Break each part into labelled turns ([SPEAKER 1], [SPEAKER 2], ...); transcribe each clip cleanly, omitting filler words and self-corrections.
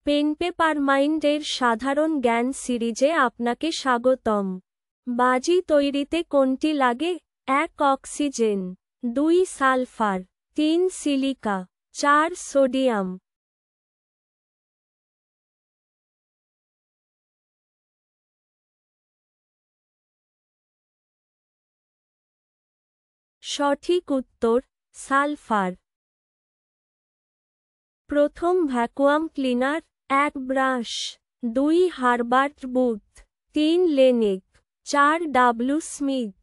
[SPEAKER 1] Pen paper mind এর সাধারণ জ্ঞান সিরিজে আপনাকে স্বাগতম। বাজি তৈরিতে কোনটি লাগে? 1 অক্সিজেন, 2 সালফার, 3 সিলিকা, 4 সোডিয়াম। সঠিক উত্তর সালফার। প্রথম vacuum cleaner? 1 brush, 2 Herbert booth, 3 লেনিক, 4 W Smith.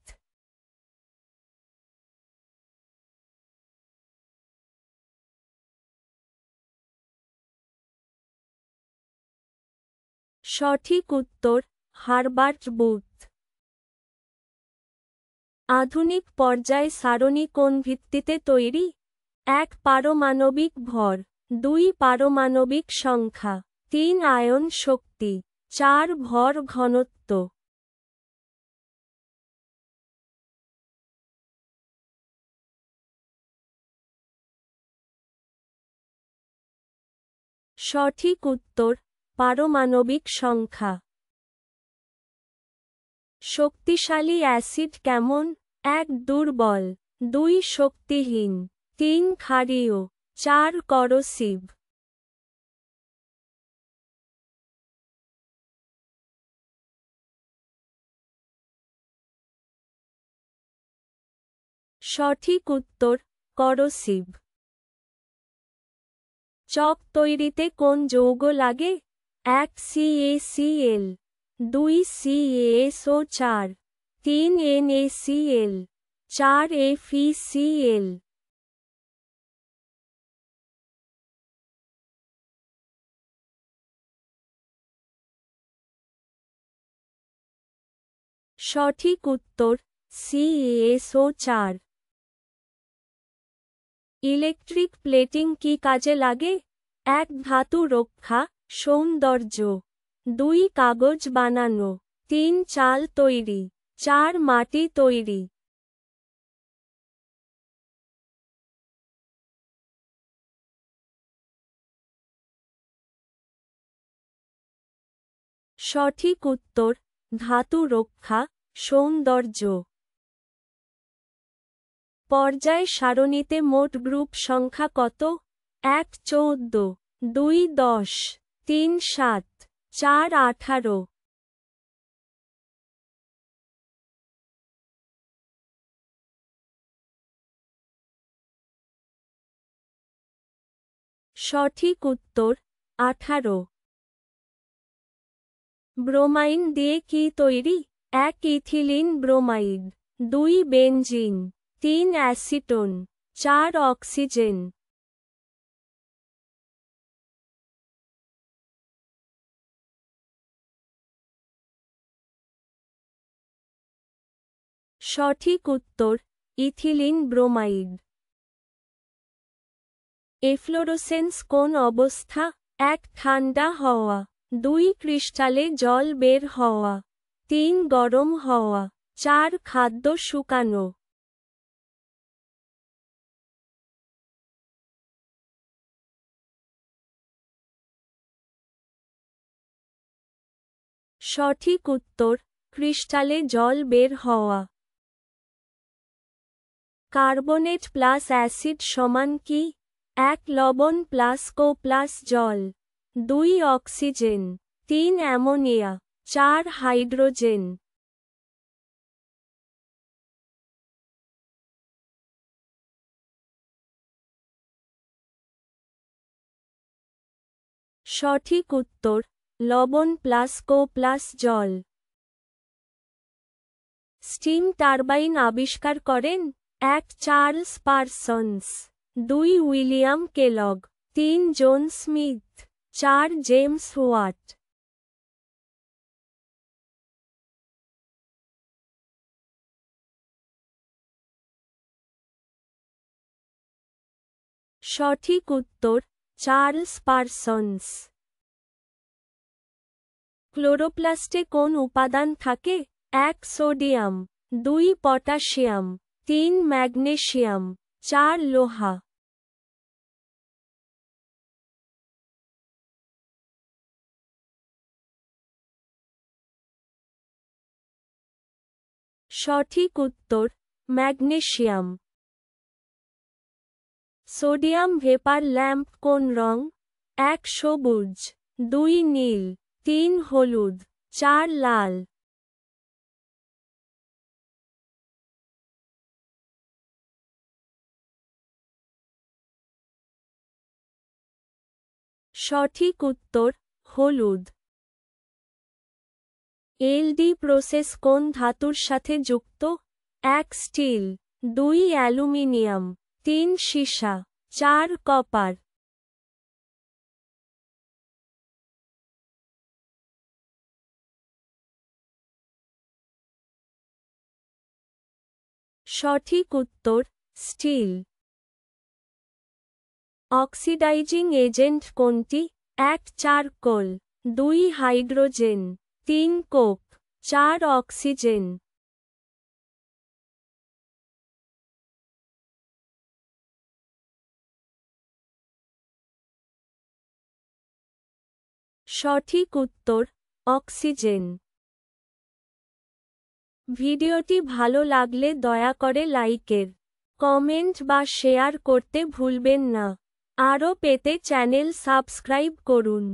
[SPEAKER 1] সঠিক উত্তর হারবার্ট বুথ। আধুনিক পর্যায় সারণী কোন ভিত্তিতে তৈরি? 1 পারমাণবিক ভর, 2 পারমাণবিক সংখ্যা, 3 আয়ন শক্তি, 4 ভর ঘনত্ব। সঠিক উত্তর পারমাণবিক সংখ্যা। শক্তিশালী অ্যাসিড কেমন? 1 দুর্বল, 2 শক্তিহীন, 3 ক্ষারীয়, 4 করোসিভ। সঠিক উত্তর করোসিভ। চক তৈরিতে কোন যৌগ লাগে? 1 CaCl, 2 CaSO4, 3 NaCl, 4 FeCl। সঠিক উত্তর CaSO4। ইলেকট্রিক প্লেটিং কি কাজে লাগে? 1 ধাতু রক্ষা, সৌন্দর্য, 2 কাগজ বানানো, 3 চাল তৈরি, 4 মাটি তৈরি। সঠিক উত্তর ধাতু রক্ষা, সৌন্দর্য। পর্যায় সারণীতে মোট গ্রুপ সংখ্যা কত? 1 14, 2 10, 3 7, 4 18। সঠিক উত্তর 18। ব্রোমাইন দিয়ে কি তৈরি? 1 ethylene bromide, 2 benzene, 3 acetone, 4 oxygen. সঠিক উত্তর ইথিলিন ব্রোমাইড। এফ্লোরোসেন্স কোন অবস্থা? 1 ঠান্ডা হওয়া, 2 ক্রিস্টালে জল বের হওয়া, 3 গরম হওয়া, 4 খাদ্য শুকানো। সঠিক উত্তর ক্রিস্টালে জল বের হওয়া। কার্বনেট প্লাস অ্যাসিড সমান কি? 1 লবণ প্লাস CO প্লাস জল, 2 অক্সিজেন, 3 অ্যামোনিয়া, 4 হাইড্রোজেন। সঠিক উত্তর লবণ প্লাস CO প্লাস জল। স্টিম টারবাইন আবিষ্কার করেন? 1 Charles Parsons, 2 William Kellogg, 3 John Smith, 4 James Watt. সঠিক উত্তর চার্লস পারসন্স। ক্লোরোপ্লাস্টে কোন উপাদান থাকে? 1 সোডিয়াম, 2 পটাশিয়াম, 3 ম্যাগনেসিয়াম, 4 লোহা। সঠিক উত্তর ম্যাগনেসিয়াম। সোডিয়াম ভেপার ল্যাম্প কোন রং? 1 সবুজ, 2 নীল, 3 হলুদ, 4 লাল। সঠিক উত্তর হলুদ। এলডি প্রসেস কোন ধাতুর সাথে যুক্ত? 1 স্টিল, 2 অ্যালুমিনিয়াম, 3 সীসা, 4 কপার। সঠিক উত্তর স্টিল। অক্সিডাইজিং এজেন্ট কোনটি? 1 চারকোল, 2 হাইড্রোজেন, 3 কোক, 4 অক্সিজেন। সঠিক উত্তর অক্সিজেন। ভিডিওটি ভালো লাগলে দয়া করে লাইকের, কমেন্ট বা শেয়ার করতে ভুলবেন না। আরও পেতে চ্যানেল সাবস্ক্রাইব করুন।